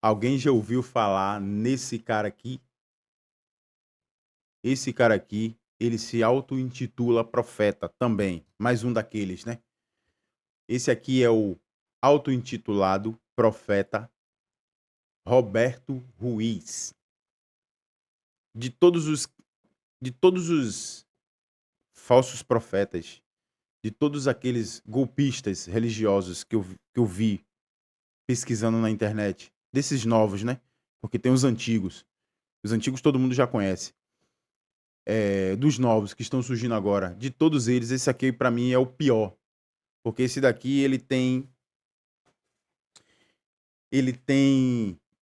Alguém já ouviu falar nesse cara aqui? Esse cara aqui, ele se auto-intitula profeta também, mais um daqueles, né? Esse aqui é o auto-intitulado profeta Roberto Ruiz. De todos os de todos os falsos profetas, de todos aqueles golpistas religiosos que eu vi pesquisando na internet, desses novos, né? Porque tem os antigos. Os antigos todo mundo já conhece. Dos novos que estão surgindo agora, de todos eles, esse aqui pra mim é o pior, porque esse daqui ele tem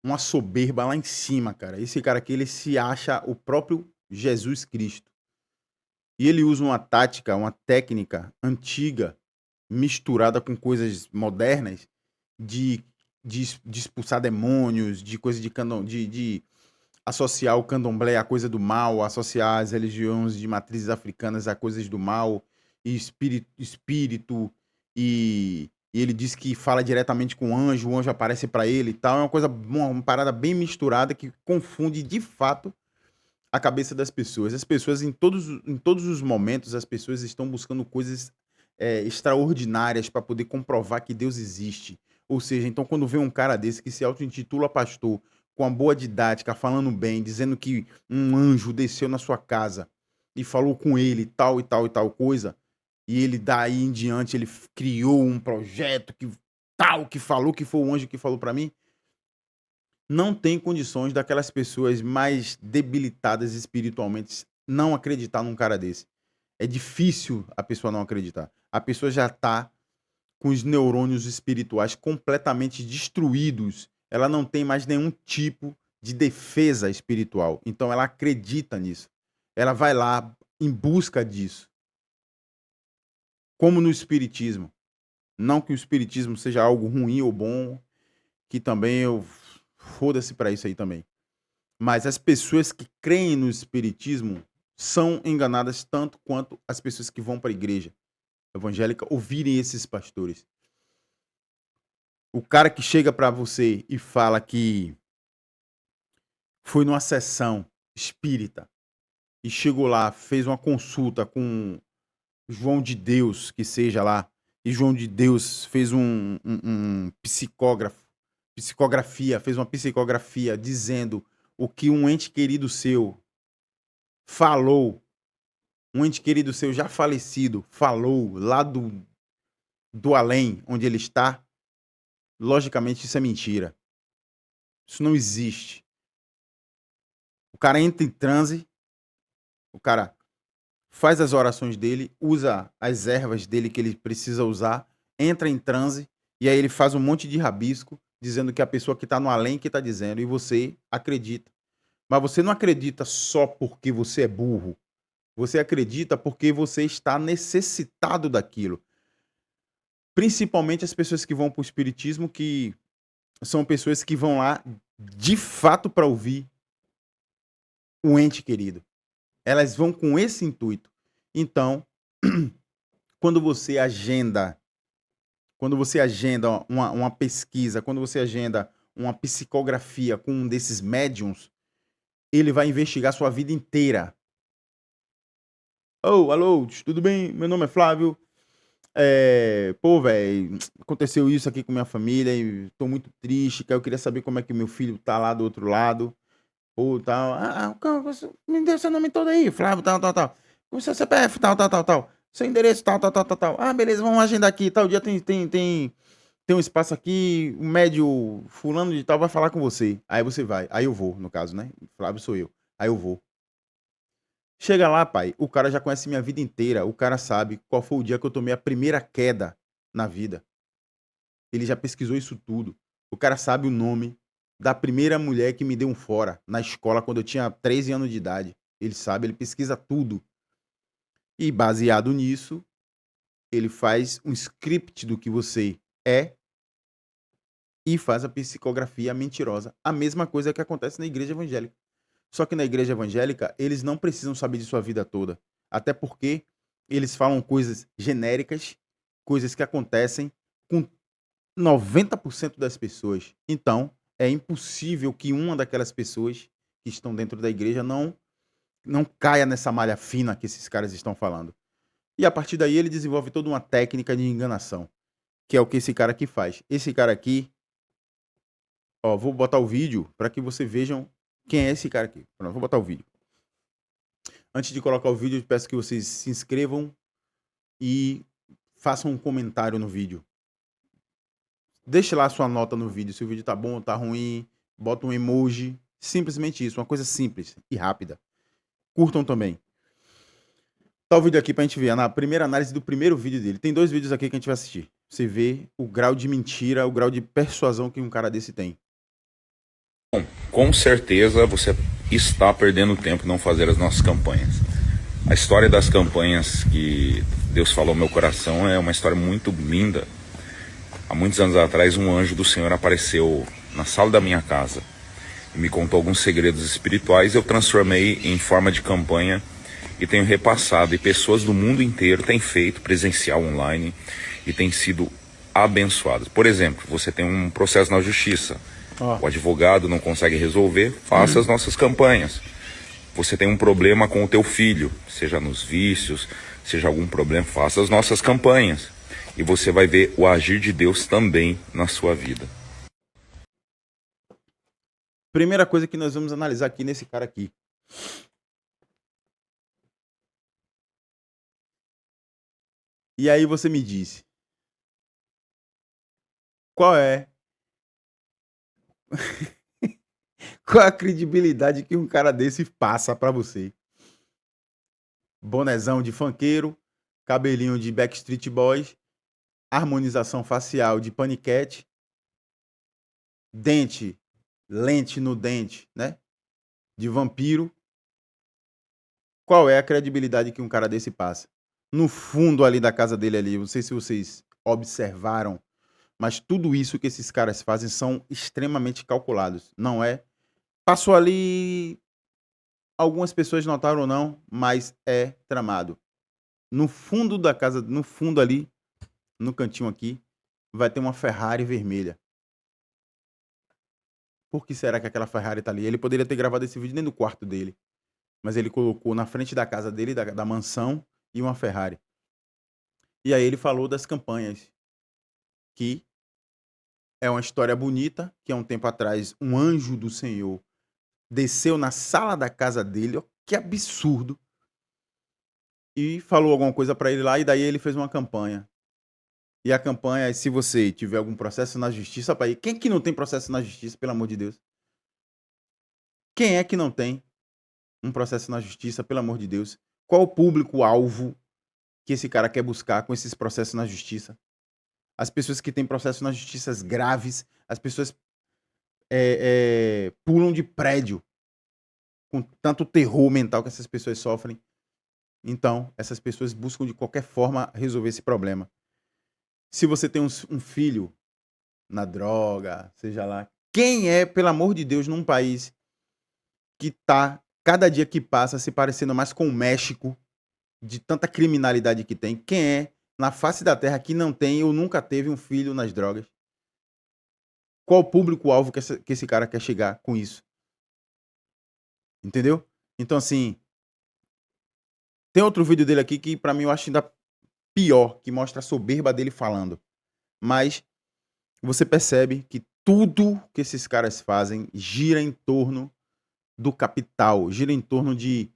uma soberba lá em cima, cara. Esse cara aqui ele se acha o próprio Jesus Cristo. E ele usa uma tática, uma técnica antiga misturada com coisas modernas de de expulsar demônios, de coisa de associar o candomblé à coisa do mal, associar as religiões de matrizes africanas a coisas do mal, e espírito e ele diz que fala diretamente com o anjo aparece para ele e tal. É uma coisa, uma parada bem misturada que confunde de fato a cabeça das pessoas. As pessoas, em todos os momentos, as pessoas estão buscando coisas extraordinárias para poder comprovar que Deus existe. Ou seja, então quando vem um cara desse que se auto-intitula pastor, com uma boa didática, falando bem, dizendo que um anjo desceu na sua casa e falou com ele tal e tal e tal coisa, e ele daí em diante ele criou um projeto que tal, que falou que foi o anjo que falou para mim, não tem condições daquelas pessoas mais debilitadas espiritualmente não acreditar num cara desse. É difícil a pessoa não acreditar. A pessoa já tá com os neurônios espirituais completamente destruídos. Ela não tem mais nenhum tipo de defesa espiritual. Então ela acredita nisso. Ela vai lá em busca disso. Como no espiritismo. Não que o espiritismo seja algo ruim ou bom, que também eu foda-se pra isso aí também. Mas as pessoas que creem no espiritismo são enganadas tanto quanto as pessoas que vão para a igreja evangélica ouvirem esses pastores. O cara que chega para você e fala que foi numa sessão espírita e chegou lá, fez uma consulta com João de Deus, que seja lá, e João de Deus fez um psicografia, fez uma psicografia dizendo o que um ente querido seu falou, um ente querido seu já falecido falou lá do além, onde ele está, logicamente isso é mentira. Isso não existe. O cara entra em transe, o cara faz as orações dele, usa as ervas dele que ele precisa usar, entra em transe, e aí ele faz um monte de rabisco, dizendo que é a pessoa que está no além que está dizendo, e você acredita. Mas você não acredita só porque você é burro. Você acredita porque você está necessitado daquilo. Principalmente as pessoas que vão para o espiritismo, que são pessoas que vão lá de fato para ouvir o ente querido. Elas vão com esse intuito. Então, quando você agenda, quando você agenda uma pesquisa, quando você agenda uma psicografia com um desses médiums, ele vai investigar sua vida inteira. Oh, alô, tudo bem? Meu nome é Flávio. Pô, velho, aconteceu isso aqui com minha família e tô muito triste, que eu queria saber como é que meu filho tá lá do outro lado. Ou tal. Me dê seu nome todo aí, Flávio, tal, tal, tal. O seu CPF, tal, tal, tal, tal. Seu endereço, tal, tal, tal, tal, tal. Ah, beleza, vamos agendar aqui. Tal dia tem um espaço aqui, o médio fulano de tal vai falar com você. Aí você vai. Aí eu vou, no caso, né? Flávio sou eu. Aí eu vou. Chega lá, pai, o cara já conhece minha vida inteira. O cara sabe qual foi o dia que eu tomei a primeira queda na vida. Ele já pesquisou isso tudo. O cara sabe o nome da primeira mulher que me deu um fora na escola quando eu tinha 13 anos de idade. Ele sabe, ele pesquisa tudo. E baseado nisso, ele faz um script do que você é e faz a psicografia mentirosa. A mesma coisa que acontece na igreja evangélica. Só que na igreja evangélica, eles não precisam saber de sua vida toda. Até porque eles falam coisas genéricas, coisas que acontecem com 90% das pessoas. Então, é impossível que uma daquelas pessoas que estão dentro da igreja não caia nessa malha fina que esses caras estão falando. E a partir daí ele desenvolve toda uma técnica de enganação, que é o que esse cara aqui faz. Esse cara aqui, ó, vou botar o vídeo para que vocês vejam quem é esse cara aqui. Pronto, vou botar o vídeo. Antes de colocar o vídeo, eu peço que vocês se inscrevam e façam um comentário no vídeo. Deixe lá a sua nota no vídeo, se o vídeo tá bom ou tá ruim, bota um emoji, simplesmente isso, uma coisa simples e rápida. Curtam também. Tá o vídeo aqui pra gente ver, na primeira análise do primeiro vídeo dele. Tem 2 vídeos aqui que a gente vai assistir. Você vê o grau de mentira, o grau de persuasão que um cara desse tem. Bom, com certeza você está perdendo tempo em não fazer as nossas campanhas. A história das campanhas que Deus falou no meu coração é uma história muito linda. Há muitos anos atrás, um anjo do Senhor apareceu na sala da minha casa e me contou alguns segredos espirituais. Eu transformei em forma de campanha e tenho repassado, e pessoas do mundo inteiro têm feito presencial online e têm sido abençoadas. Por exemplo, você tem um processo na justiça, o advogado não consegue resolver, faça as nossas campanhas. Você tem um problema com o teu filho, seja nos vícios, seja algum problema, faça as nossas campanhas. E você vai ver o agir de Deus também na sua vida. Primeira coisa que nós vamos analisar aqui nesse cara aqui. E aí você me diz, qual é qual é a credibilidade que um cara desse passa pra você? Bonezão de funkeiro, cabelinho de Backstreet Boys, harmonização facial de paniquete, lente no dente, né? De vampiro. Qual é a credibilidade que um cara desse passa? No fundo ali da casa dele ali, não sei se vocês observaram, mas tudo isso que esses caras fazem são extremamente calculados. Não é? Passou ali, algumas pessoas notaram ou não, mas é tramado. No fundo da casa, no fundo ali, no cantinho aqui, vai ter uma Ferrari vermelha. Por que será que aquela Ferrari tá ali? Ele poderia ter gravado esse vídeo dentro do quarto dele, mas ele colocou na frente da casa dele, da mansão, e uma Ferrari. E aí ele falou das campanhas, que é uma história bonita, que há um tempo atrás um anjo do Senhor desceu na sala da casa dele, ó, que absurdo, e falou alguma coisa pra ele lá, e daí ele fez uma campanha. E a campanha, se você tiver algum processo na justiça, pai, quem é que não tem processo na justiça, pelo amor de Deus? Quem é que não tem um processo na justiça, pelo amor de Deus? Qual o público-alvo que esse cara quer buscar com esses processos na justiça? As pessoas que têm processos na justiça graves, as pessoas pulam de prédio com tanto terror mental que essas pessoas sofrem. Então, essas pessoas buscam de qualquer forma resolver esse problema. Se você tem um filho na droga, seja lá, quem é, pelo amor de Deus, num país que tá, cada dia que passa, se parecendo mais com o México, de tanta criminalidade que tem, quem é na face da terra que não tem ou nunca teve um filho nas drogas? Qual o público-alvo que esse cara quer chegar com isso? Entendeu? Então, assim, tem outro vídeo dele aqui que pra mim eu acho ainda pior, que mostra a soberba dele falando. Mas você percebe que tudo que esses caras fazem gira em torno do capital, gira em torno de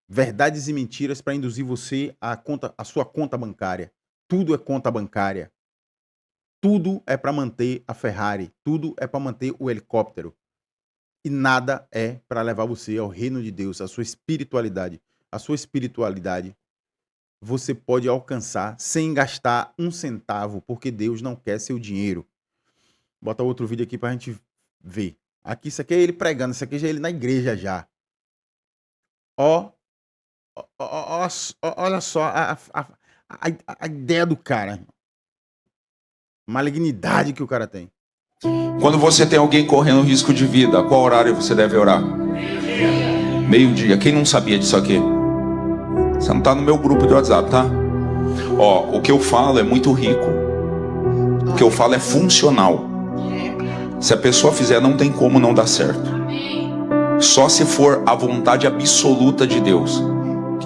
verdades e mentiras para induzir você a sua conta bancária. Tudo é conta bancária. Tudo é para manter a Ferrari, tudo é para manter o helicóptero. E nada é para levar você ao reino de Deus, a sua espiritualidade. A sua espiritualidade você pode alcançar sem gastar um centavo, porque Deus não quer seu dinheiro. Bota outro vídeo aqui pra gente ver. Aqui, isso aqui é ele pregando, isso aqui já é ele na igreja já. Olha só a ideia do cara. Malignidade que o cara tem. Quando você tem alguém correndo risco de vida, qual horário você deve orar? Meio-dia. Quem não sabia disso aqui? Você não tá no meu grupo de WhatsApp, tá? Ó, o que eu falo é muito rico. O que eu falo é funcional. Se a pessoa fizer, não tem como não dar certo. Só se for a vontade absoluta de Deus.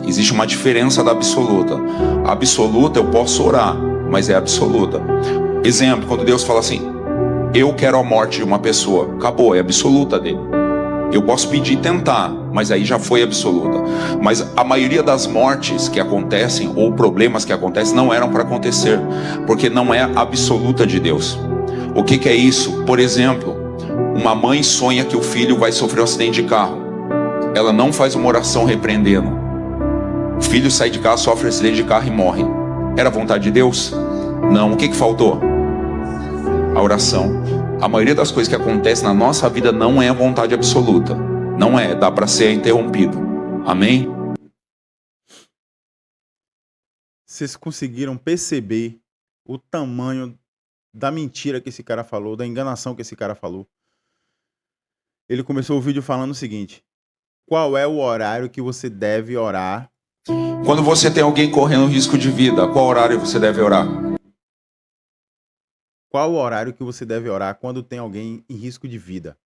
Existe uma diferença da absoluta. A absoluta eu posso orar, mas é absoluta. Exemplo, quando Deus fala assim, eu quero a morte de uma pessoa. Acabou, é absoluta dele. Eu posso pedir e tentar, mas aí já foi absoluta. Mas a maioria das mortes que acontecem, ou problemas que acontecem, não eram para acontecer, porque não é absoluta de Deus. O que é isso? Por exemplo, uma mãe sonha que o filho vai sofrer um acidente de carro. Ela não faz uma oração repreendendo. O filho sai de casa, sofre um acidente de carro e morre. Era vontade de Deus? Não. O que faltou? A oração. A maioria das coisas que acontecem na nossa vida não é vontade absoluta. Não é, dá para ser interrompido. Amém? Vocês conseguiram perceber o tamanho da mentira que esse cara falou, da enganação que esse cara falou? Ele começou o vídeo falando o seguinte: qual é o horário que você deve orar? Quando você tem alguém correndo risco de vida, qual horário você deve orar? Qual o horário que você deve orar quando tem alguém em risco de vida?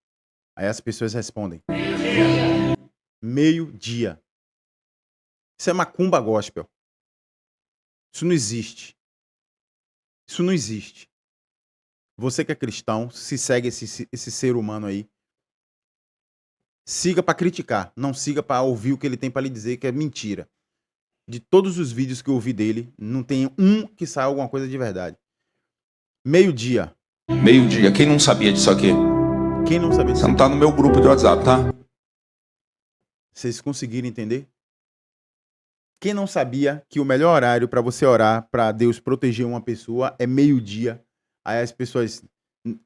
Aí as pessoas respondem: meio-dia. Isso é macumba gospel. Isso não existe. Isso não existe. Você que é cristão, se segue esse ser humano aí, siga para criticar, não siga para ouvir o que ele tem para lhe dizer, que é mentira. De todos os vídeos que eu ouvi dele, não tem um que saia alguma coisa de verdade. Meio-dia. Meio-dia. Quem não sabia disso aqui? Quem não sabia disso? Você não tá no meu grupo de WhatsApp, tá? Vocês conseguiram entender? Quem não sabia que o melhor horário para você orar, para Deus proteger uma pessoa, é meio-dia? Aí as pessoas,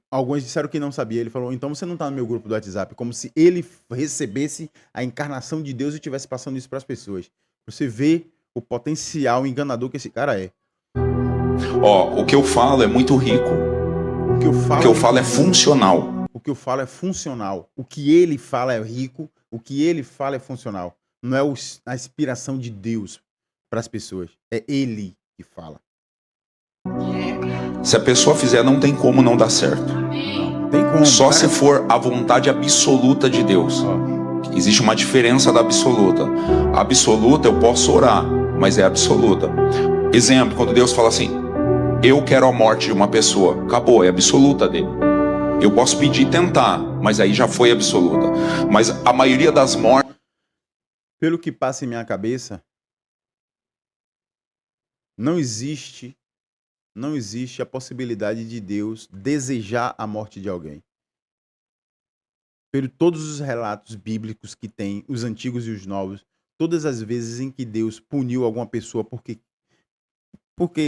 alguns disseram que não sabia. Ele falou: então você não tá no meu grupo do WhatsApp. Como se ele recebesse a encarnação de Deus e estivesse passando isso para as pessoas. Você vê o potencial enganador que esse cara é. Ó, o que eu falo é muito rico. O que eu falo é funcional. O que eu falo é funcional. O que ele fala é rico. O que ele fala é funcional. Não é a inspiração de Deus para as pessoas. É ele que fala. Se a pessoa fizer, não tem como não dar certo. Não tem como. Só se for a vontade absoluta de Deus. Existe uma diferença da absoluta. A absoluta eu posso orar, mas é absoluta. Exemplo, quando Deus fala assim, eu quero a morte de uma pessoa. Acabou, é absoluta dele. Eu posso pedir e tentar, mas aí já foi absoluta. Mas a maioria das mortes... Pelo que passa em minha cabeça, não existe a possibilidade de Deus desejar a morte de alguém. Por todos os relatos bíblicos que tem, os antigos e os novos, todas as vezes em que Deus puniu alguma pessoa porque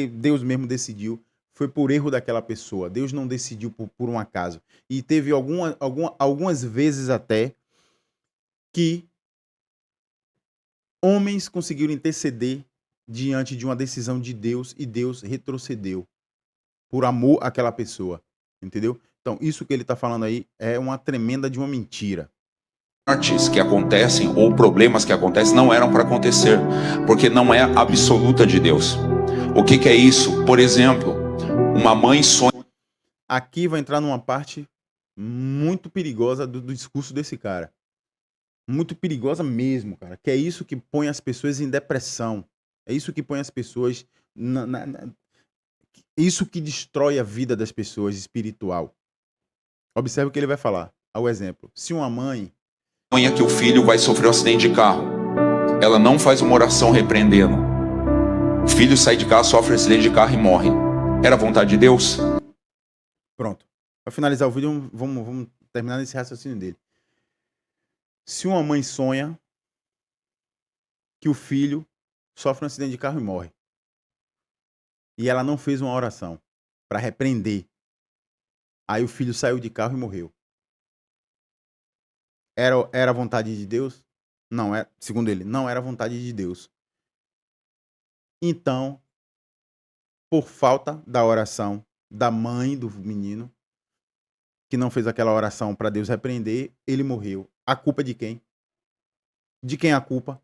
Deus mesmo decidiu, foi por erro daquela pessoa. Deus não decidiu por um acaso. E teve algumas vezes até que homens conseguiram interceder diante de uma decisão de Deus e Deus retrocedeu por amor àquela pessoa. Entendeu? Então, isso que ele está falando aí é uma tremenda de uma mentira. Mortes que acontecem ou problemas que acontecem não eram para acontecer, porque não é absoluta de Deus. O que é isso? Por exemplo, uma mãe sonha... Aqui vai entrar numa parte muito perigosa do discurso desse cara. Muito perigosa mesmo, cara. Que é isso que põe as pessoas em depressão. É isso que põe as pessoas... Isso que destrói a vida das pessoas espiritual. Observe o que ele vai falar. Ao exemplo, se uma mãe sonha que o filho vai sofrer um acidente de carro, ela não faz uma oração repreendendo. O filho sai de casa, sofre um acidente de carro e morre. Era vontade de Deus? Pronto. Para finalizar o vídeo, vamos terminar nesse raciocínio dele. Se uma mãe sonha que o filho sofre um acidente de carro e morre, e ela não fez uma oração para repreender, aí o filho saiu de carro e morreu. Era vontade de Deus? Não, segundo ele, não era vontade de Deus. Então, por falta da oração da mãe do menino, que não fez aquela oração para Deus repreender, ele morreu. A culpa é de quem? De quem é a culpa?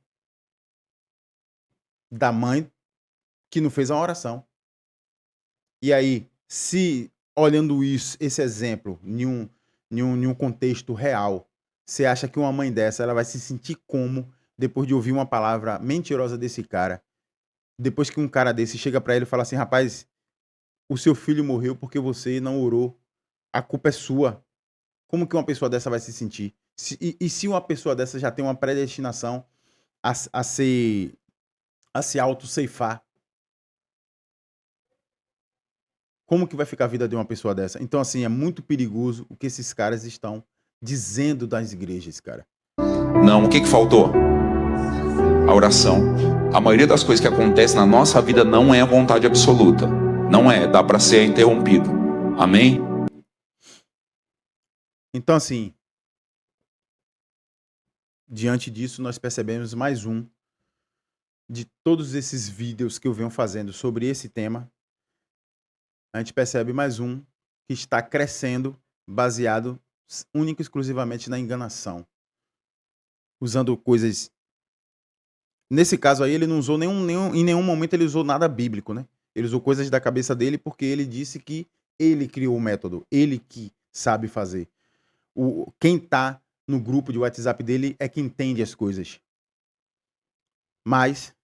Da mãe que não fez a oração. E aí, se olhando esse exemplo em um contexto real, você acha que uma mãe dessa ela vai se sentir como depois de ouvir uma palavra mentirosa desse cara? Depois que um cara desse chega pra ele e fala assim, rapaz, o seu filho morreu porque você não orou, a culpa é sua. Como que uma pessoa dessa vai se sentir? E se uma pessoa dessa já tem uma predestinação a se auto-ceifar, como que vai ficar a vida de uma pessoa dessa? Então, assim, é muito perigoso o que esses caras estão dizendo das igrejas, cara. Não, o que faltou? A oração. A maioria das coisas que acontecem na nossa vida não é a vontade absoluta. Não é, dá para ser interrompido. Amém? Então, assim, diante disso, nós percebemos mais um de todos esses vídeos que eu venho fazendo sobre esse tema. A gente percebe mais um que está crescendo baseado única e exclusivamente na enganação. Usando coisas... Nesse caso aí, ele não usou em nenhum momento ele usou nada bíblico, né? Ele usou coisas da cabeça dele porque ele disse que ele criou o método, ele que sabe fazer. Quem tá no grupo de WhatsApp dele é quem entende as coisas. Mas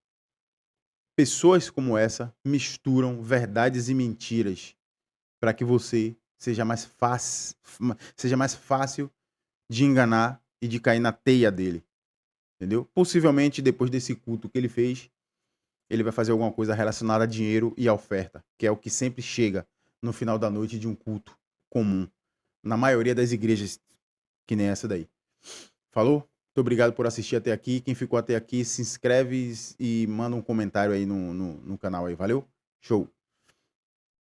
pessoas como essa misturam verdades e mentiras para que você seja mais fácil de enganar e de cair na teia dele. Entendeu? Possivelmente, depois desse culto que ele fez, ele vai fazer alguma coisa relacionada a dinheiro e a oferta, que é o que sempre chega no final da noite de um culto comum. Na maioria das igrejas, que nem essa daí. Falou? Muito obrigado por assistir até aqui. Quem ficou até aqui, se inscreve e manda um comentário aí no canal aí. Valeu? Show!